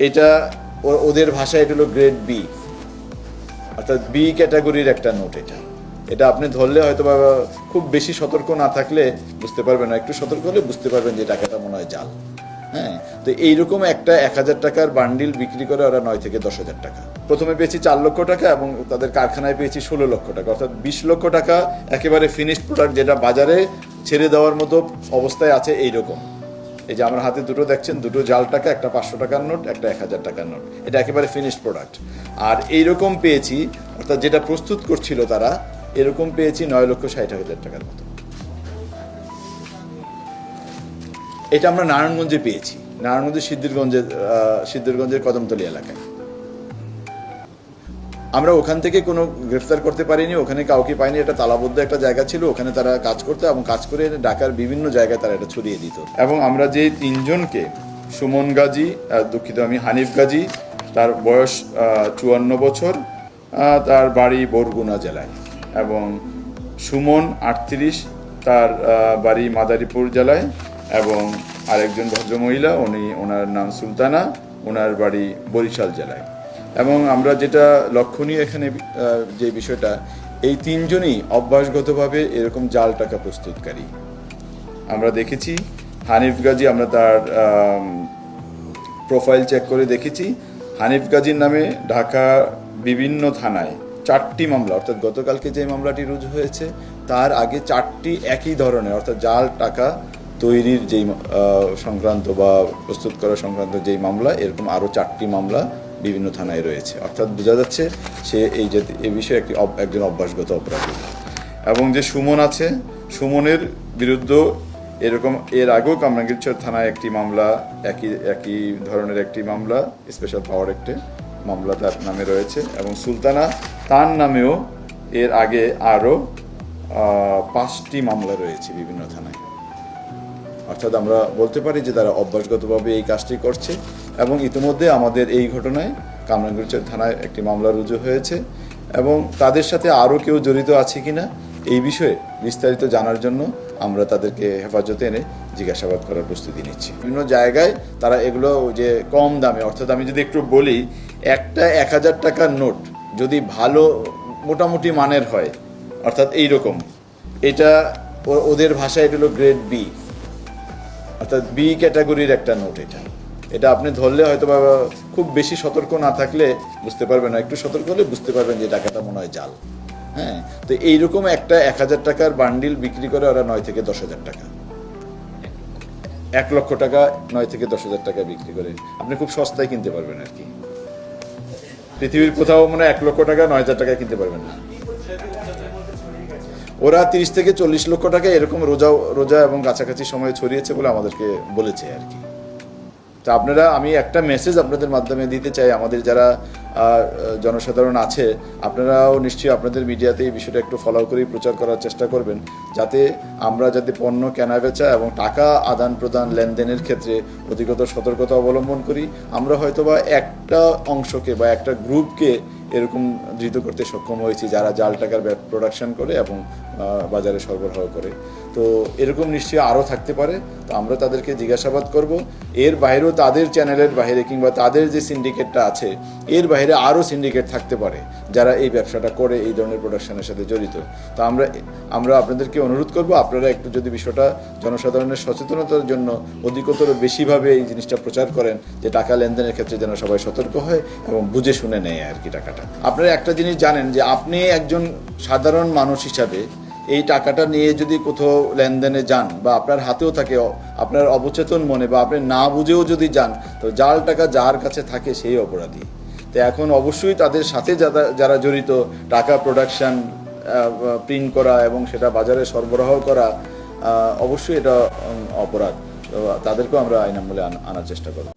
এটা ওদের ভাষায় এটা হলো গ্রেড বি, অর্থাৎ বি ক্যাটাগরির একটা নোট। এটা আপনি ধরলে হয়তো বা খুব বেশি সতর্ক না থাকলে বুঝতে পারবেন না, একটু সতর্ক হলে বুঝতে পারবেন যে টাকাটা মনে হয় জাল। হ্যাঁ, তো এইরকম একটা 1,000 টাকার বান্ডিল বিক্রি করে ওরা 9 থেকে 10,000 টাকা। প্রথমে পেয়েছি 4 লক্ষ টাকা এবং তাদের কারখানায় পেয়েছি 16 লক্ষ টাকা, অর্থাৎ 20 লক্ষ টাকা একেবারে ফিনিশড প্রোডাক্ট, যেটা বাজারে ছেড়ে দেওয়ার মতো অবস্থায় আছে এইরকম। এই যে আমার হাতে দুটো দেখছেন, দুটো জাল টাকা, একটা 500 টাকার নোট, একটা 1,000 টাকার নোট। এটা একেবারে ফিনিশড প্রোডাক্ট। আর এইরকম পেয়েছি, অর্থাৎ যেটা প্রস্তুত করছিল তারা, এরকম পেয়েছি 9,60,000 টাকার মতো। এটা আমরা নারায়ণগঞ্জে পেয়েছি, নারায়ণগঞ্জের সিদ্ধিরগঞ্জের কদমতলী এলাকায়। আমরা ওখান থেকে কোনো গ্রেফতার করতে পারিনি, ওখানে কাউকে পাইনি। এটা তালাবদ্ধ একটা জায়গা ছিল, ওখানে তারা কাজ করতো এবং কাজ করে ঢাকার বিভিন্ন জায়গায় তারা এটা ছড়িয়ে দিত। এবং আমরা যে 3 জনকে, সুমন গাজী, হানিফ গাজী, তার বয়স 54 বছর, তার বাড়ি বরগুনা জেলায়, এবং সুমন 38, তার বাড়ি মাদারীপুর জেলায়, এবং আরেকজন ভদ্রমহিলা, ওনার নাম সুলতানা, ওনার বাড়ি বরিশাল জেলায়। এবং আমরা যেটা লক্ষণীয় এখানে যে বিষয়টা, এই 3 জনই অভ্যাসগতভাবে এরকম জাল টাকা প্রস্তুতকারী। আমরা দেখেছি হানিফ গাজী, আমরা তার প্রোফাইল চেক করে দেখেছি, হানিফ গাজীর নামে ঢাকা বিভিন্ন থানায় 4টি মামলা, অর্থাৎ গতকালকে যে মামলাটি রুজু হয়েছে তার আগে 4টি একই ধরনের, অর্থাৎ জাল টাকা তৈরির যেই সংক্রান্ত বা প্রস্তুত করা সংক্রান্ত যেই মামলা, এরকম আরও 4টি মামলা বিভিন্ন থানায় রয়েছে। অর্থাৎ বোঝা যাচ্ছে সে এই বিষয়ে একজন অভ্যাসগত অপরাধী। এবং যে সুমন আছে, সুমনের বিরুদ্ধে এরকম এর আগেও কামরাঙ্গীরচর থানায় একটি মামলা, একই ধরনের একটি মামলা, স্পেশাল পাওয়ার একটি মামলা তার নামে রয়েছে। এবং সুলতানা, তার নামেও এর আগে আরও 5টি মামলা রয়েছে বিভিন্ন থানায়। অর্থাৎ আমরা বলতে পারি যে তারা অভ্যাসগতভাবে এই কাজটি করছে। এবং ইতিমধ্যে আমাদের এই ঘটনায় কামরাঙ্গীরচর থানায় একটি মামলা রুজু হয়েছে, এবং তাদের সাথে আরও কেউ জড়িত আছে কিনা এই বিষয়ে বিস্তারিত জানার জন্য আমরা তাদেরকে হেফাজতে এনে জিজ্ঞাসাবাদ করার প্রস্তুতি নিচ্ছি। বিভিন্ন জায়গায় তারা এগুলো যে কম দামে, অর্থাৎ আমি যদি একটু বলি, একটা 1,000 টাকার নোট যদি ভালো মোটামুটি মানের হয়, অর্থাৎ এইরকম, এটা ওদের ভাষায় এটা হলো গ্রেড বি, অর্থাৎ বি ক্যাটাগরির একটা নোট। এটা আপনি ধরলে হয়তো বা খুব বেশি সতর্ক না থাকলে বুঝতে পারবেন না, একটু সতর্ক হলে বুঝতে পারবেন যে টাকাটা মনে হয় জাল। হ্যাঁ, তো এইরকম একটা 1,000 টাকার বান্ডিল বিক্রি করে ওরা 9 থেকে 10,000 টাকা, 1 লক্ষ টাকা 9 থেকে 10,000 টাকা বিক্রি করে আপনি খুব সস্তায় কিনতে পারবেন আর কি। পৃথিবীর কোথাও 1 লক্ষ টাকা 9,000 টাকায় কিনতে পারবেন না। ওরা 30 থেকে 40 লক্ষ টাকা এরকম রোজা এবং কাছাকাছি সময়ে ছড়িয়েছে বলে আমাদেরকে বলেছে আর কি। তা আমি একটা মেসেজ আপনাদের মাধ্যমে দিতে চাই, আমাদের যারা জনসাধারণ আছে, আপনারাও নিশ্চয়ই আপনাদের মিডিয়াতে এই বিষয়টা একটু ফলো করে প্রচার করার চেষ্টা করবেন, যাতে পণ্য কেনা বেচা এবং টাকা আদান প্রদান লেনদেনের ক্ষেত্রে অধিকতর সতর্কতা অবলম্বন করি। আমরা হয়তোবা একটা অংশকে বা একটা গ্রুপকে এরকম ধৃত করতে সক্ষম হয়েছি, যারা জাল টাকার প্রোডাকশন করে এবং বাজারে সরবরাহ করে। তো এরকম নিশ্চয়ই আরও থাকতে পারে। তো আমরা তাদেরকে জিজ্ঞাসাবাদ করব। এর বাইরেও তাদের চ্যানেলের বাইরে কিংবা তাদের যে সিন্ডিকেটটা আছে, এর বাইরে আরও সিন্ডিকেট থাকতে পারে যারা এই ব্যবসাটা করে, এই ধরনের প্রোডাকশনের সাথে জড়িত। তো আমরা আপনাদেরকে অনুরোধ করব, আপনারা একটু যদি বিষয়টা জনসাধারণের সচেতনতার জন্য অধিকতর বেশিভাবে এই জিনিসটা প্রচার করেন, যে টাকা লেনদেনের ক্ষেত্রে যেন সবাই সতর্ক হয় এবং বুঝে শুনে নেয় আর কি টাকাটা। আপনারা একটা জিনিস জানেন যে আপনি একজন সাধারণ মানুষ হিসাবে এই টাকাটা নিয়ে যদি কোথাও লেনদেনে যান বা আপনার হাতেও থাকে, আপনার অবচেতন মনে বা আপনি না বুঝেও যদি যান, তো জাল টাকা যার কাছে থাকে সেই অপরাধী। তো এখন অবশ্যই তাদের সাথে যারা জড়িত, টাকা প্রোডাকশন, প্রিন্ট করা এবং সেটা বাজারে সরবরাহ করা, অবশ্যই এটা অপরাধ। তো তাদেরকেও আমরা আইন আমলে আনার চেষ্টা করব।